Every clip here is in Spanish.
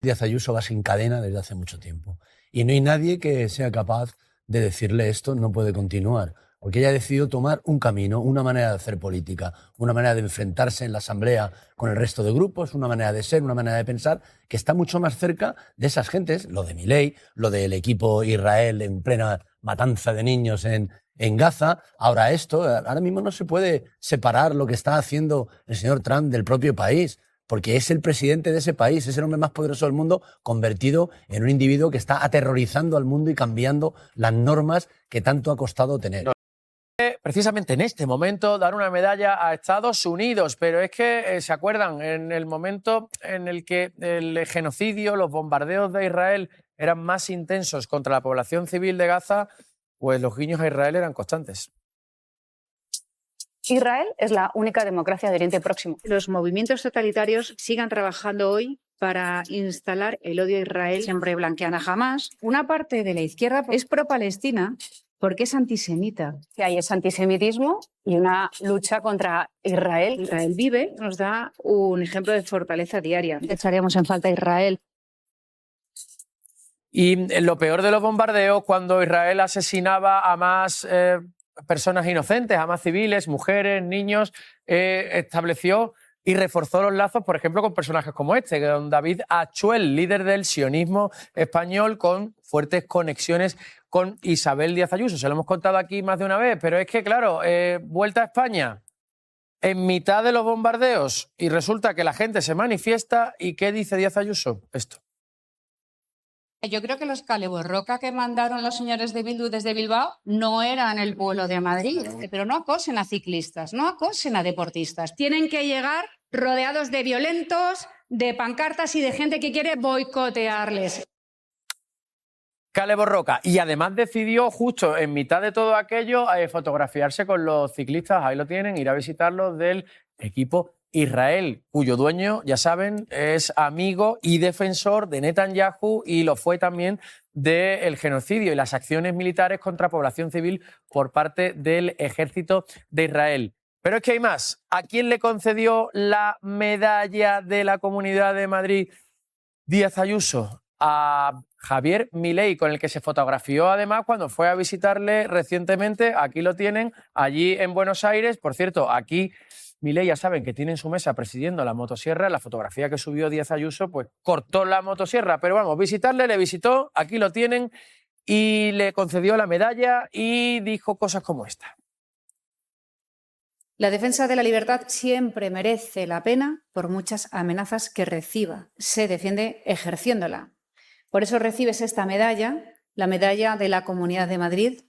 Díaz Ayuso va sin cadena desde hace mucho tiempo. Y no hay nadie que sea capaz de decirle esto no puede continuar. Porque ella ha decidido tomar un camino, una manera de hacer política, una manera de enfrentarse en la Asamblea con el resto de grupos, una manera de ser, una manera de pensar que está mucho más cerca de esas gentes, lo de Milei, lo del equipo Israel en plena matanza de niños en Gaza. Ahora esto, ahora mismo no se puede separar lo que está haciendo el señor Trump del propio país, porque es el presidente de ese país, es el hombre más poderoso del mundo, convertido en un individuo que está aterrorizando al mundo y cambiando las normas que tanto ha costado tener. Precisamente en este momento dar una medalla a Estados Unidos, pero es que se acuerdan en el momento en el que el genocidio, los bombardeos de Israel eran más intensos contra la población civil de Gaza, pues los guiños a Israel eran constantes. Israel es la única democracia de Oriente Próximo. Los movimientos totalitarios sigan trabajando hoy para instalar el odio a Israel. Siempre blanquean a Hamás. Una parte de la izquierda es pro-Palestina porque es antisemita. Que hay ese antisemitismo y una lucha contra Israel. Israel vive, nos da un ejemplo de fortaleza diaria. Echaríamos en falta a Israel. Y lo peor de los bombardeos, cuando Israel asesinaba a más personas inocentes, a más civiles, mujeres, niños, estableció y reforzó los lazos, por ejemplo, con personajes como este, con David Achuel, líder del sionismo español, con fuertes conexiones con Isabel Díaz Ayuso. Se lo hemos contado aquí más de una vez, pero es que, claro, vuelta a España en mitad de los bombardeos y resulta que la gente se manifiesta. ¿Y qué dice Díaz Ayuso? Esto. Yo creo que los caleborroca que mandaron los señores de Bildu desde Bilbao no eran el pueblo de Madrid, pero no acosen a ciclistas, no acosen a deportistas. Tienen que llegar rodeados de violentos, de pancartas y de gente que quiere boicotearles. Caleborroca. Y además decidió, justo en mitad de todo aquello, fotografiarse con los ciclistas, ahí lo tienen, ir a visitarlos, del equipo Israel, cuyo dueño, ya saben, es amigo y defensor de Netanyahu y lo fue también del genocidio y las acciones militares contra población civil por parte del ejército de Israel. Pero es que hay más. ¿A quién le concedió la medalla de la Comunidad de Madrid Díaz Ayuso? A Javier Milei, con el que se fotografió además cuando fue a visitarle recientemente. Aquí lo tienen, allí en Buenos Aires. Por cierto, aquí Milei, ya saben que tiene en su mesa presidiendo la motosierra. La fotografía que subió Díaz Ayuso pues cortó la motosierra, pero vamos, visitarle, le visitó, aquí lo tienen, y le concedió la medalla y dijo cosas como esta. La defensa de la libertad siempre merece la pena por muchas amenazas que reciba. Se defiende ejerciéndola. Por eso recibes esta medalla, la medalla de la Comunidad de Madrid,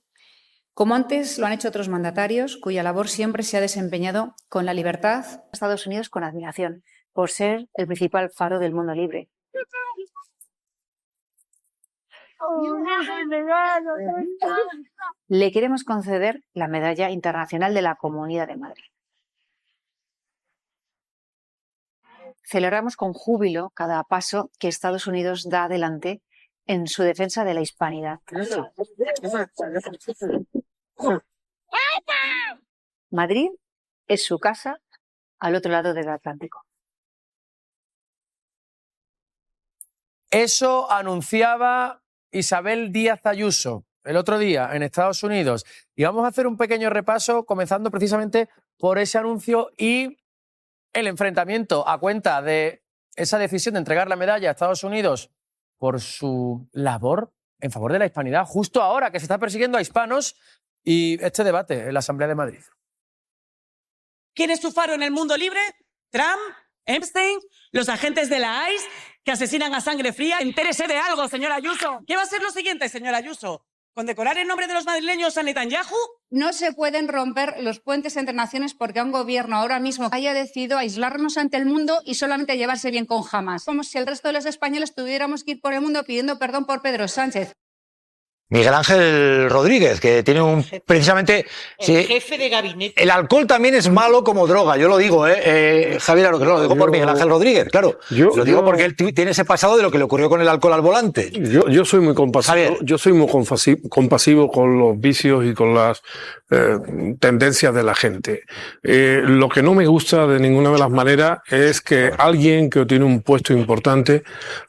como antes lo han hecho otros mandatarios, cuya labor siempre se ha desempeñado con la libertad. Estados Unidos con admiración por ser el principal faro del mundo libre. Le queremos conceder la Medalla Internacional de la Comunidad de Madrid. Celebramos con júbilo cada paso que Estados Unidos da adelante en su defensa de la hispanidad. Madrid es su casa al otro lado del Atlántico. Eso anunciaba Isabel Díaz Ayuso el otro día en Estados Unidos. Y vamos a hacer un pequeño repaso, comenzando precisamente por ese anuncio y el enfrentamiento a cuenta de esa decisión de entregar la medalla a Estados Unidos por su labor en favor de la hispanidad, justo ahora que se está persiguiendo a hispanos, y este debate en la Asamblea de Madrid. ¿Quién es su faro en el mundo libre? ¿Trump? ¿Epstein? ¿Los agentes de la ICE que asesinan a sangre fría? Entérese de algo, señora Ayuso. ¿Qué va a ser lo siguiente, señora Ayuso? ¿Condecorar en nombre de los madrileños a Netanyahu? No se pueden romper los puentes entre naciones porque un gobierno ahora mismo haya decidido aislarnos ante el mundo y solamente llevarse bien con Hamás. Como si el resto de los españoles tuviéramos que ir por el mundo pidiendo perdón por Pedro Sánchez. Miguel Ángel Rodríguez, que tiene un precisamente... El jefe de gabinete. El alcohol también es malo como droga, yo lo digo, Javier, lo digo por Miguel Ángel Rodríguez, claro. Lo digo porque él tiene ese pasado de lo que le ocurrió con el alcohol al volante. Yo soy muy compasivo. Javier. Yo soy muy compasivo con los vicios y con las tendencias de la gente. Lo que no me gusta de ninguna de las maneras es que alguien que tiene un puesto importante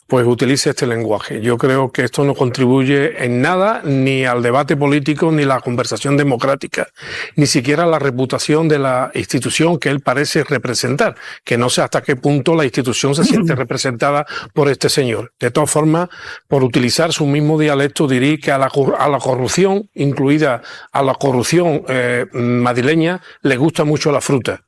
pues utilice este lenguaje. Yo creo que esto no contribuye en nada ni al debate político ni a la conversación democrática, ni siquiera a la reputación de la institución que él parece representar, que no sé hasta qué punto la institución se siente representada por este señor. De todas formas, por utilizar su mismo dialecto, diría que a la corrupción, incluida a la corrupción madrileña, le gusta mucho la fruta.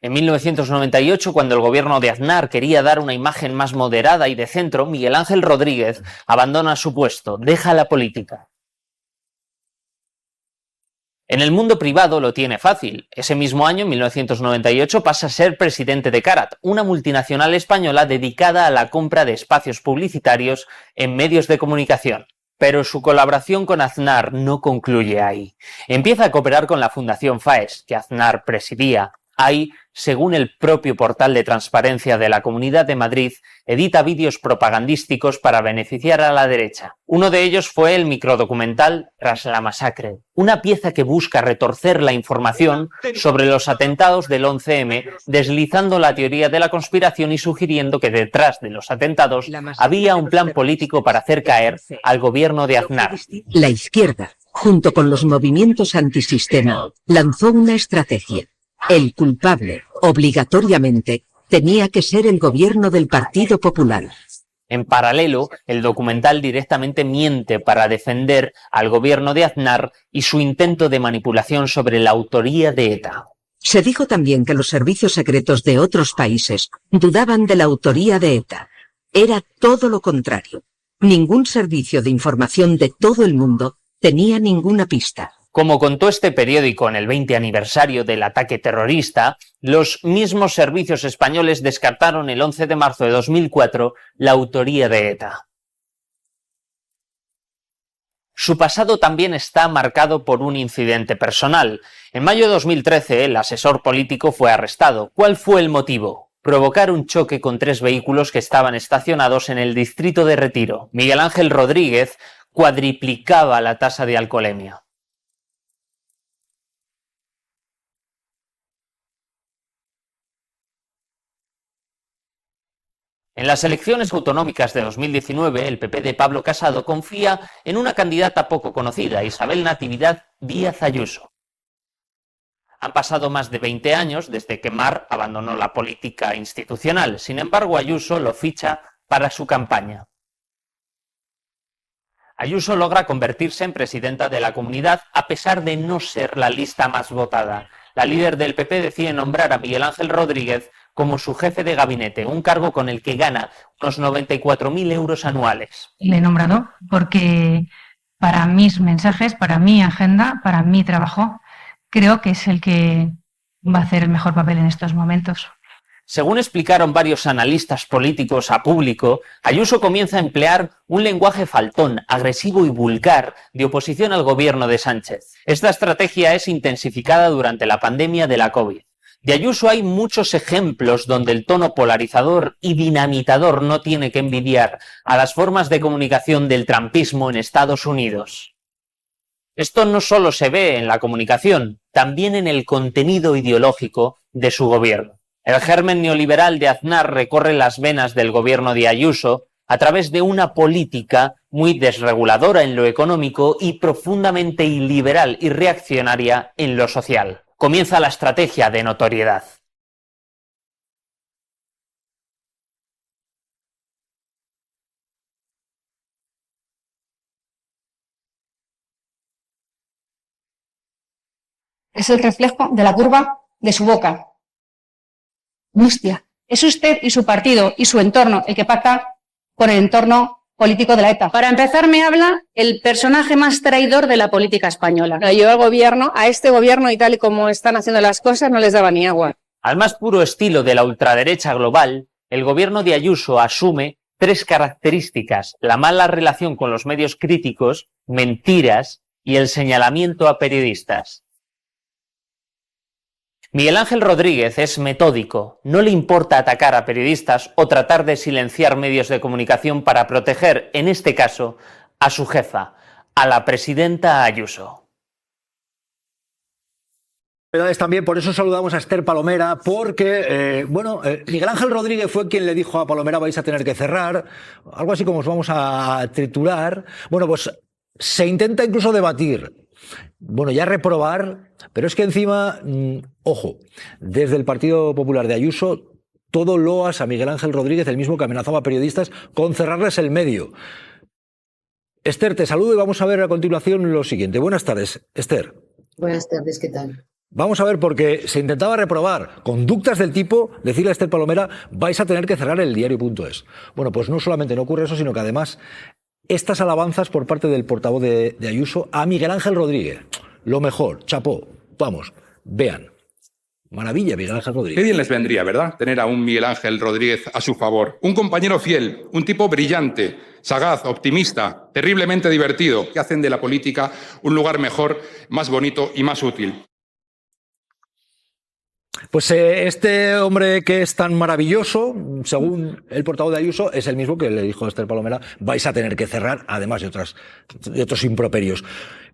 En 1998, cuando el gobierno de Aznar quería dar una imagen más moderada y de centro, Miguel Ángel Rodríguez abandona su puesto, deja la política. En el mundo privado lo tiene fácil. Ese mismo año, en 1998, pasa a ser presidente de Carat, una multinacional española dedicada a la compra de espacios publicitarios en medios de comunicación. Pero su colaboración con Aznar no concluye ahí. Empieza a cooperar con la Fundación FAES, que Aznar presidía. Ahí, según el propio portal de transparencia de la Comunidad de Madrid, edita vídeos propagandísticos para beneficiar a la derecha. Uno de ellos fue el microdocumental Tras la masacre, una pieza que busca retorcer la información sobre los atentados del 11M, deslizando la teoría de la conspiración y sugiriendo que detrás de los atentados había un plan político para hacer caer al gobierno de Aznar. La izquierda, junto con los movimientos antisistema, lanzó una estrategia. El culpable, obligatoriamente, tenía que ser el gobierno del Partido Popular. En paralelo, el documental directamente miente para defender al gobierno de Aznar y su intento de manipulación sobre la autoría de ETA. Se dijo también que los servicios secretos de otros países dudaban de la autoría de ETA. Era todo lo contrario. Ningún servicio de información de todo el mundo tenía ninguna pista. Como contó este periódico en el 20 aniversario del ataque terrorista, los mismos servicios españoles descartaron el 11 de marzo de 2004 la autoría de ETA. Su pasado también está marcado por un incidente personal. En mayo de 2013, el asesor político fue arrestado. ¿Cuál fue el motivo? Provocar un choque con 3 vehículos que estaban estacionados en el distrito de Retiro. Miguel Ángel Rodríguez cuadriplicaba la tasa de alcoholemia. En las elecciones autonómicas de 2019, el PP de Pablo Casado confía en una candidata poco conocida, Isabel Natividad Díaz Ayuso. Han pasado más de 20 años desde que Mar abandonó la política institucional. Sin embargo, Ayuso lo ficha para su campaña. Ayuso logra convertirse en presidenta de la comunidad a pesar de no ser la lista más votada. La líder del PP decide nombrar a Miguel Ángel Rodríguez como su jefe de gabinete, un cargo con el que gana unos 94.000 euros anuales. Le he nombrado porque para mis mensajes, para mi agenda, para mi trabajo, creo que es el que va a hacer el mejor papel en estos momentos. Según explicaron varios analistas políticos a Público, Ayuso comienza a emplear un lenguaje faltón, agresivo y vulgar de oposición al gobierno de Sánchez. Esta estrategia es intensificada durante la pandemia de la COVID. De Ayuso hay muchos ejemplos donde el tono polarizador y dinamitador no tiene que envidiar a las formas de comunicación del trumpismo en Estados Unidos. Esto no solo se ve en la comunicación, también en el contenido ideológico de su gobierno. El germen neoliberal de Aznar recorre las venas del gobierno de Ayuso a través de una política muy desreguladora en lo económico y profundamente iliberal y reaccionaria en lo social. Comienza la estrategia de notoriedad. Es el reflejo de la curva de su boca. Hostia, es usted y su partido y su entorno el que pacta con el entorno político de la ETA. Para empezar, me habla el personaje más traidor de la política española. Yo al gobierno, a este gobierno y tal y como están haciendo las cosas, no les daba ni agua. Al más puro estilo de la ultraderecha global, el gobierno de Ayuso asume 3 características: la mala relación con los medios críticos, mentiras y el señalamiento a periodistas. Miguel Ángel Rodríguez es metódico, no le importa atacar a periodistas o tratar de silenciar medios de comunicación para proteger, en este caso, a su jefa, a la presidenta Ayuso. También por eso saludamos a Esther Palomera, porque Miguel Ángel Rodríguez fue quien le dijo a Palomera: vais a tener que cerrar, algo así como os vamos a triturar. Bueno, pues se intenta incluso debatir, ya reprobar, pero es que encima, ojo, desde el Partido Popular de Ayuso, todo loas a Miguel Ángel Rodríguez, el mismo que amenazaba a periodistas con cerrarles el medio. Esther, te saludo y vamos a ver a continuación lo siguiente. Buenas tardes, Esther. Buenas tardes, ¿qué tal? Vamos a ver, porque se intentaba reprobar conductas del tipo, decirle a Esther Palomera: vais a tener que cerrar el diario.es. Bueno, pues no solamente no ocurre eso, sino que además estas alabanzas por parte del portavoz de Ayuso a Miguel Ángel Rodríguez. Lo mejor, chapó. Vamos, vean. Maravilla, Miguel Ángel Rodríguez. Qué bien les vendría, ¿verdad?, tener a un Miguel Ángel Rodríguez a su favor. Un compañero fiel, un tipo brillante, sagaz, optimista, terriblemente divertido, que hacen de la política un lugar mejor, más bonito y más útil. Pues este hombre que es tan maravilloso, según el portavoz de Ayuso, es el mismo que le dijo a Esther Palomera: vais a tener que cerrar, además de otros improperios.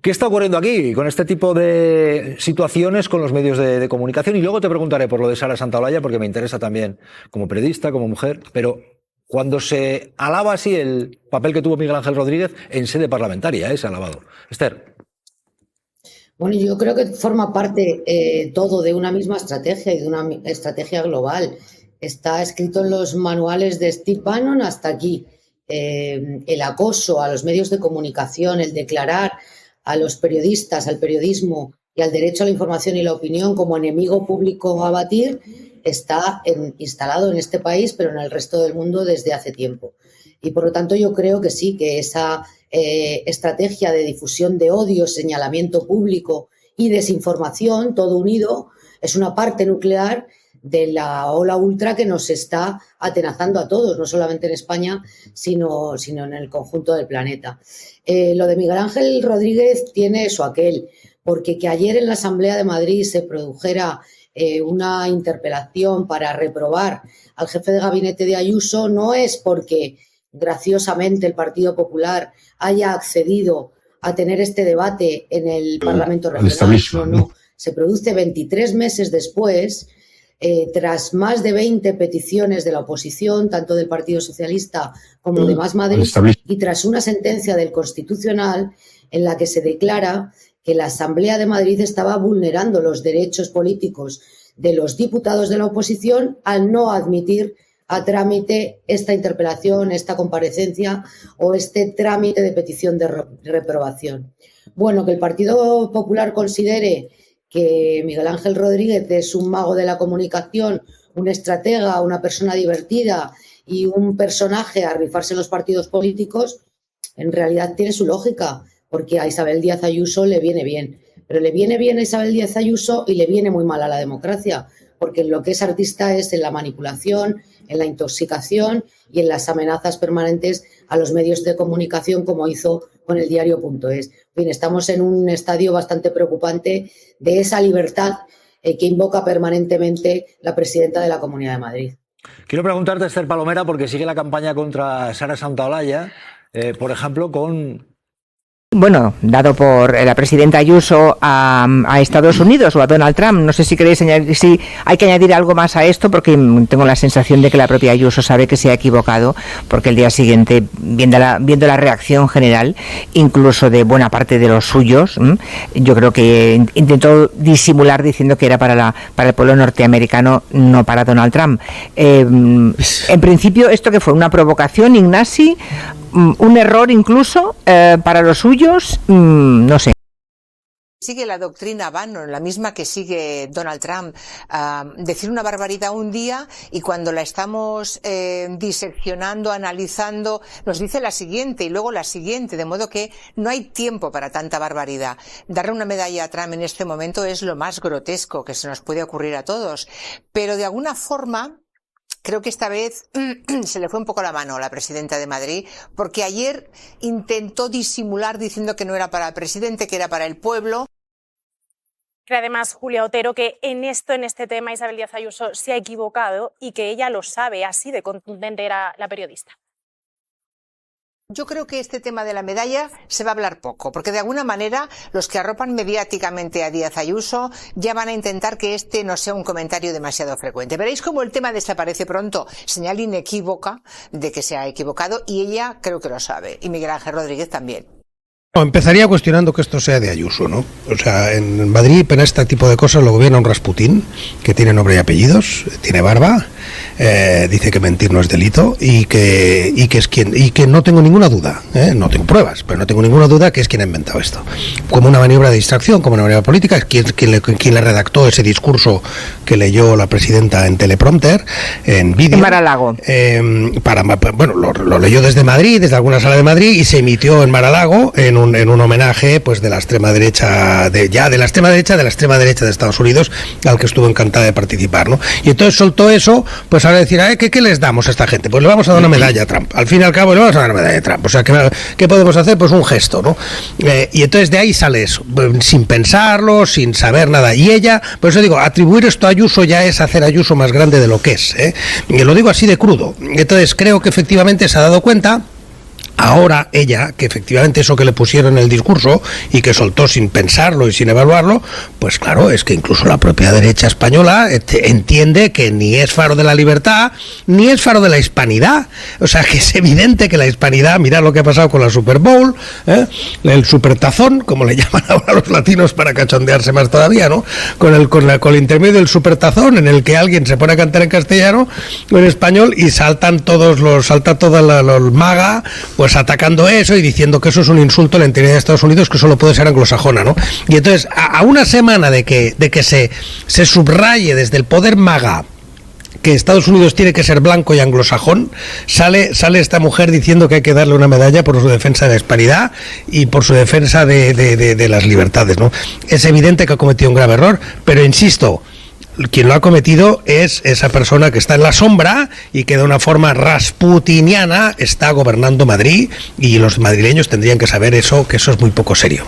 ¿Qué está ocurriendo aquí con este tipo de situaciones con los medios de comunicación? Y luego te preguntaré por lo de Sara Santaolalla, porque me interesa también como periodista, como mujer, pero cuando se alaba así el papel que tuvo Miguel Ángel Rodríguez en sede parlamentaria, se ha alabado. Esther. Bueno, yo creo que forma parte todo de una misma estrategia y de una estrategia global. Está escrito en los manuales de Steve Bannon hasta aquí. El acoso a los medios de comunicación, el declarar a los periodistas, al periodismo y al derecho a la información y la opinión como enemigo público a abatir, está instalado en este país, pero en el resto del mundo desde hace tiempo. Y por lo tanto yo creo que sí, que esa estrategia de difusión de odio, señalamiento público y desinformación, todo unido, es una parte nuclear de la ola ultra que nos está atenazando a todos, no solamente en España, sino en el conjunto del planeta. Lo de Miguel Ángel Rodríguez tiene eso, aquel, porque que ayer en la Asamblea de Madrid se produjera una interpelación para reprobar al jefe de gabinete de Ayuso no es porque graciosamente el Partido Popular haya accedido a tener este debate en el Parlamento Regional. No. Se produce 23 meses después, tras más de 20 peticiones de la oposición, tanto del Partido Socialista como de Más Madrid, y tras una sentencia del Constitucional en la que se declara que la Asamblea de Madrid estaba vulnerando los derechos políticos de los diputados de la oposición al no admitir a trámite esta interpelación, esta comparecencia o este trámite de petición de reprobación. Bueno, que el Partido Popular considere que Miguel Ángel Rodríguez es un mago de la comunicación, un estratega, una persona divertida y un personaje a rifarse en los partidos políticos, en realidad tiene su lógica, porque a Isabel Díaz Ayuso le viene bien. Pero le viene bien a Isabel Díaz Ayuso y le viene muy mal a la democracia, porque lo que es artista es en la manipulación, en la intoxicación y en las amenazas permanentes a los medios de comunicación, como hizo con el diario.es. Bien, estamos en un estadio bastante preocupante de esa libertad que invoca permanentemente la presidenta de la Comunidad de Madrid. Quiero preguntarte, Esther Palomera, porque sigue la campaña contra Sara Santaolalla, por ejemplo, con... Bueno, dado por la presidenta Ayuso a Estados Unidos o a Donald Trump. No sé si queréis añadir, si hay que añadir algo más a esto, porque tengo la sensación de que la propia Ayuso sabe que se ha equivocado, porque el día siguiente, viendo la reacción general, incluso de buena parte de los suyos, yo creo que intentó disimular diciendo que era para el pueblo norteamericano, no para Donald Trump. En principio, ¿esto que fue? ¿Una provocación, Ignasi? ¿Un error incluso para los suyos? No sé. Sigue la doctrina Bannon, la misma que sigue Donald Trump, decir una barbaridad un día y cuando la estamos diseccionando, analizando, nos dice la siguiente y luego la siguiente, de modo que no hay tiempo para tanta barbaridad. Darle una medalla a Trump en este momento es lo más grotesco que se nos puede ocurrir a todos, pero de alguna forma... Creo que esta vez se le fue un poco la mano a la presidenta de Madrid, porque ayer intentó disimular diciendo que no era para el presidente, que era para el pueblo. Cree además Julia Otero que en este tema Isabel Díaz Ayuso se ha equivocado y que ella lo sabe, así de contundente era la periodista. Yo creo que este tema de la medalla se va a hablar poco, porque de alguna manera los que arropan mediáticamente a Díaz Ayuso ya van a intentar que este no sea un comentario demasiado frecuente. Veréis cómo el tema desaparece pronto, señal inequívoca de que se ha equivocado, y ella creo que lo sabe, y Miguel Ángel Rodríguez también. Empezaría cuestionando que esto sea de Ayuso, ¿no? O sea, en Madrid, para este tipo de cosas, lo gobierna un Rasputín, que tiene nombre y apellidos, tiene barba, dice que mentir no es delito, y que es quien, y que no tengo ninguna duda, no tengo pruebas, pero no tengo ninguna duda que es quien ha inventado esto. Como una maniobra de distracción, como una maniobra política, es quien le redactó ese discurso que leyó la presidenta en teleprompter, en vídeo. En Mar-a-Lago. Bueno, lo leyó desde Madrid, desde alguna sala de Madrid, y se emitió en Mar-a-Lago en un homenaje, pues, de la extrema derecha, de la extrema derecha de Estados Unidos, al que estuvo encantada de participar, ¿no? Y entonces soltó eso, pues ahora decir, ¿qué les damos a esta gente? Pues le vamos a dar una medalla a Trump. Al fin y al cabo le vamos a dar una medalla a Trump. O sea, ¿qué podemos hacer? Pues un gesto, ¿no? Y entonces de ahí sale eso, sin pensarlo, sin saber nada. Y ella, por eso digo, atribuir esto a Ayuso ya es hacer a Ayuso más grande de lo que es, ¿eh? Y lo digo así de crudo. Entonces creo que efectivamente se ha dado cuenta ahora ella, que efectivamente eso que le pusieron en el discurso y que soltó sin pensarlo y sin evaluarlo, pues claro, es que incluso la propia derecha española entiende que ni es faro de la libertad, ni es faro de la hispanidad. O sea, que es evidente que la hispanidad, mirad lo que ha pasado con la Super Bowl, el supertazón, como le llaman ahora los latinos para cachondearse más todavía, ¿no? Con el intermedio del supertazón, en el que alguien se pone a cantar en castellano o en español y salta todos los MAGA, pues atacando eso y diciendo que eso es un insulto a la integridad de Estados Unidos, que solo puede ser anglosajona, ¿no? Y entonces, a una semana de que se subraye desde el poder MAGA que Estados Unidos tiene que ser blanco y anglosajón, sale esta mujer diciendo que hay que darle una medalla por su defensa de la hispanidad y por su defensa de las libertades, ¿no? Es evidente que ha cometido un grave error, pero insisto, quien lo ha cometido es esa persona que está en la sombra y que de una forma rasputiniana está gobernando Madrid, y los madrileños tendrían que saber eso, que eso es muy poco serio.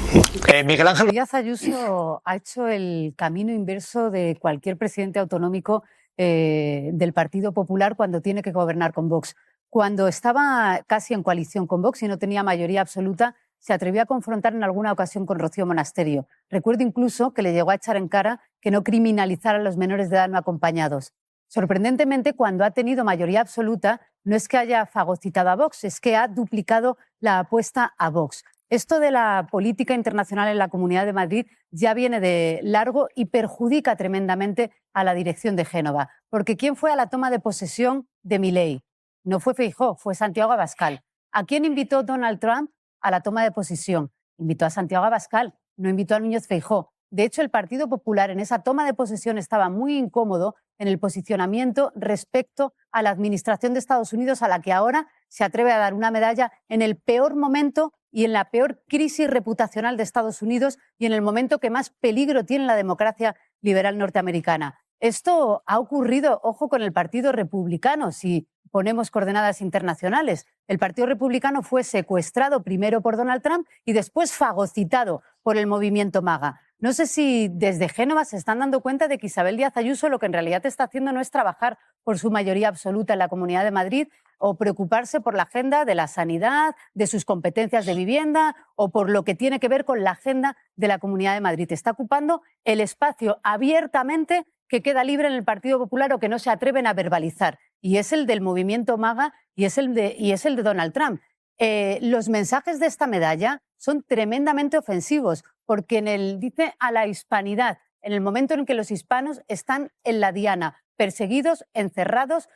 Miguel Ángel. Díaz Ayuso ha hecho el camino inverso de cualquier presidente autonómico del Partido Popular cuando tiene que gobernar con Vox. Cuando estaba casi en coalición con Vox y no tenía mayoría absoluta, se atrevió a confrontar en alguna ocasión con Rocío Monasterio. Recuerdo incluso que le llegó a echar en cara que no criminalizara a los menores de edad no acompañados. Sorprendentemente, cuando ha tenido mayoría absoluta, no es que haya fagocitado a Vox, es que ha duplicado la apuesta a Vox. Esto de la política internacional en la Comunidad de Madrid ya viene de largo y perjudica tremendamente a la dirección de Génova. Porque ¿quién fue a la toma de posesión de Milei? No fue Feijóo, fue Santiago Abascal. ¿A quién invitó Donald Trump a la toma de posesión? Invitó a Santiago Abascal, no invitó a Núñez Feijóo. De hecho, el Partido Popular en esa toma de posesión estaba muy incómodo en el posicionamiento respecto a la administración de Estados Unidos, a la que ahora se atreve a dar una medalla en el peor momento y en la peor crisis reputacional de Estados Unidos y en el momento que más peligro tiene la democracia liberal norteamericana. Esto ha ocurrido, ojo, con el Partido Republicano, si ponemos coordenadas internacionales. El Partido Republicano fue secuestrado primero por Donald Trump y después fagocitado por el movimiento MAGA. No sé si desde Génova se están dando cuenta de que Isabel Díaz Ayuso lo que en realidad está haciendo no es trabajar por su mayoría absoluta en la Comunidad de Madrid o preocuparse por la agenda de la sanidad, de sus competencias de vivienda o por lo que tiene que ver con la agenda de la Comunidad de Madrid. Está ocupando el espacio abiertamente que queda libre en el Partido Popular o que no se atreven a verbalizar. Y es el del movimiento MAGA y es el de Donald Trump. Los mensajes de esta medalla son tremendamente ofensivos porque dice a la hispanidad, en el momento en que los hispanos están en la diana, perseguidos, encerrados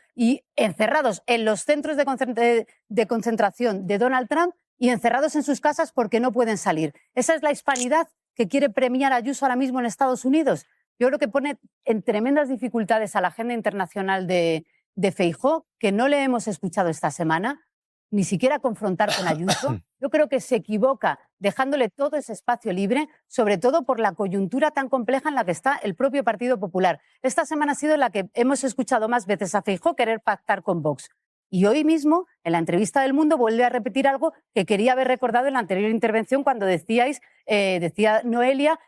en los centros de concentración de Donald Trump y encerrados en sus casas porque no pueden salir. ¿Esa es la hispanidad que quiere premiar a Ayuso ahora mismo en Estados Unidos? Yo creo que pone en tremendas dificultades a la agenda internacional de Feijóo, que no le hemos escuchado esta semana, ni siquiera confrontar con Ayuso. Yo creo que se equivoca dejándole todo ese espacio libre, sobre todo por la coyuntura tan compleja en la que está el propio Partido Popular. Esta semana ha sido en la que hemos escuchado más veces a Feijóo querer pactar con Vox. Y hoy mismo, en la entrevista del Mundo, vuelve a repetir algo que quería haber recordado en la anterior intervención cuando decía Noelia,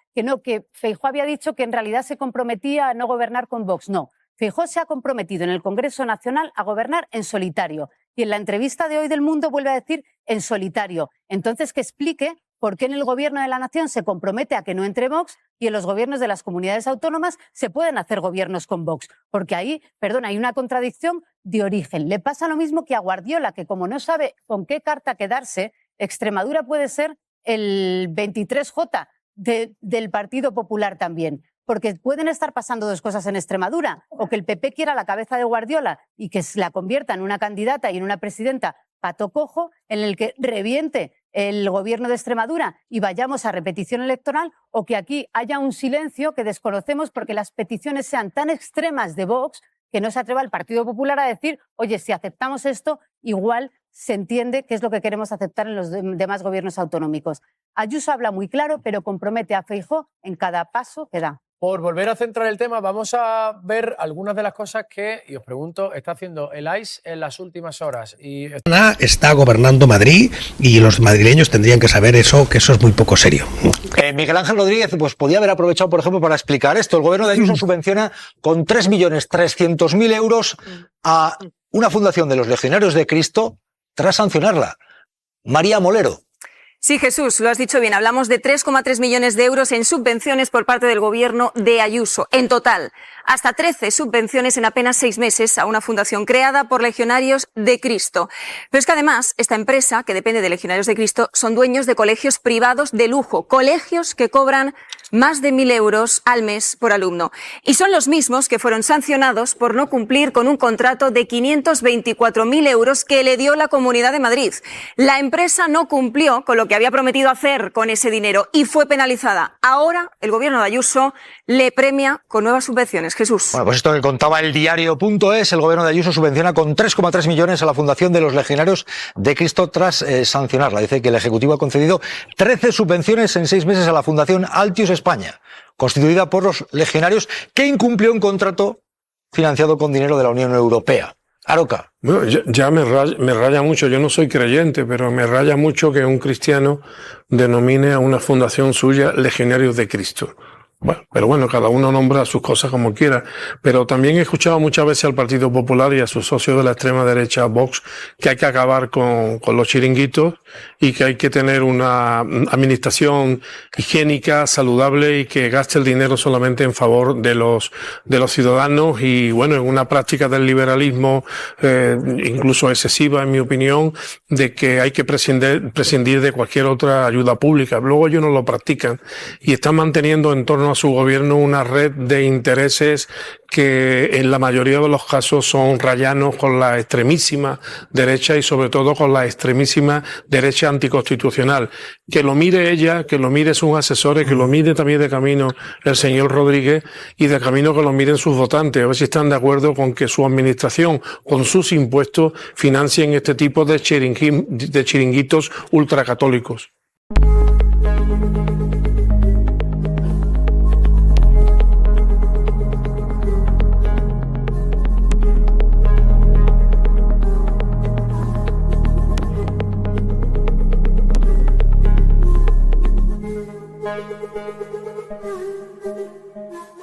que Feijóo había dicho que en realidad se comprometía a no gobernar con Vox. No, Feijóo se ha comprometido en el Congreso Nacional a gobernar en solitario. Y en la entrevista de hoy del Mundo vuelve a decir en solitario. Entonces, que explique por qué en el gobierno de la nación se compromete a que no entre Vox y en los gobiernos de las comunidades autónomas se pueden hacer gobiernos con Vox. Porque ahí, perdón, hay una contradicción de origen. Le pasa lo mismo que a Guardiola, que como no sabe con qué carta quedarse, Extremadura puede ser el 23J del Partido Popular también. Porque pueden estar pasando dos cosas en Extremadura, o que el PP quiera la cabeza de Guardiola y que la convierta en una candidata y en una presidenta pato cojo, en el que reviente el gobierno de Extremadura y vayamos a repetición electoral, o que aquí haya un silencio que desconocemos porque las peticiones sean tan extremas de Vox que no se atreva el Partido Popular a decir, oye, si aceptamos esto, igual se entiende qué es lo que queremos aceptar en los demás gobiernos autonómicos. Ayuso habla muy claro, pero compromete a Feijóo en cada paso que da. Por volver a centrar el tema, vamos a ver algunas de las cosas que, y os pregunto, está haciendo el AIS en las últimas horas. Y está gobernando Madrid y los madrileños tendrían que saber eso, que eso es muy poco serio. Miguel Ángel Rodríguez pues podía haber aprovechado, por ejemplo, para explicar esto. El gobierno de Ayuso subvenciona con 3.300.000 euros a una fundación de los Legionarios de Cristo tras sancionarla. María Molero. Sí, Jesús, lo has dicho bien. Hablamos de 3,3 millones de euros en subvenciones por parte del gobierno de Ayuso. En total, hasta 13 subvenciones en apenas 6 meses a una fundación creada por Legionarios de Cristo. Pero es que además, esta empresa, que depende de Legionarios de Cristo, son dueños de colegios privados de lujo. Colegios que cobran más de 1.000 euros al mes por alumno. Y son los mismos que fueron sancionados por no cumplir con un contrato de 524.000 euros que le dio la Comunidad de Madrid. La empresa no cumplió con lo que había prometido hacer con ese dinero y fue penalizada. Ahora el gobierno de Ayuso le premia con nuevas subvenciones. Jesús. Bueno, pues esto que contaba el diario.es, el gobierno de Ayuso subvenciona con 3,3 millones a la Fundación de los Legionarios de Cristo tras sancionarla. Dice que el Ejecutivo ha concedido 13 subvenciones en 6 meses a la Fundación Altius España, constituida por los legionarios, que incumplió un contrato financiado con dinero de la Unión Europea. Aroca. Bueno, ya me raya mucho, yo no soy creyente, pero me raya mucho que un cristiano denomine a una fundación suya Legionarios de Cristo. Bueno, pero bueno, cada uno nombra sus cosas como quiera. Pero también he escuchado muchas veces al Partido Popular y a sus socios de la extrema derecha, Vox, que hay que acabar con los chiringuitos y que hay que tener una administración higiénica, saludable y que gaste el dinero solamente en favor de los ciudadanos. Y bueno, en una práctica del liberalismo, incluso excesiva en mi opinión, de que hay que prescindir de cualquier otra ayuda pública. Luego ellos no lo practican y están manteniendo en torno a su gobierno una red de intereses que en la mayoría de los casos son rayanos con la extremísima derecha y sobre todo con la extremísima derecha anticonstitucional. Que lo mire ella, que lo mire sus asesores, que lo mire también de camino el señor Rodríguez y de camino que lo miren sus votantes, a ver si están de acuerdo con que su administración, con sus impuestos, financien este tipo de chiringuitos ultracatólicos.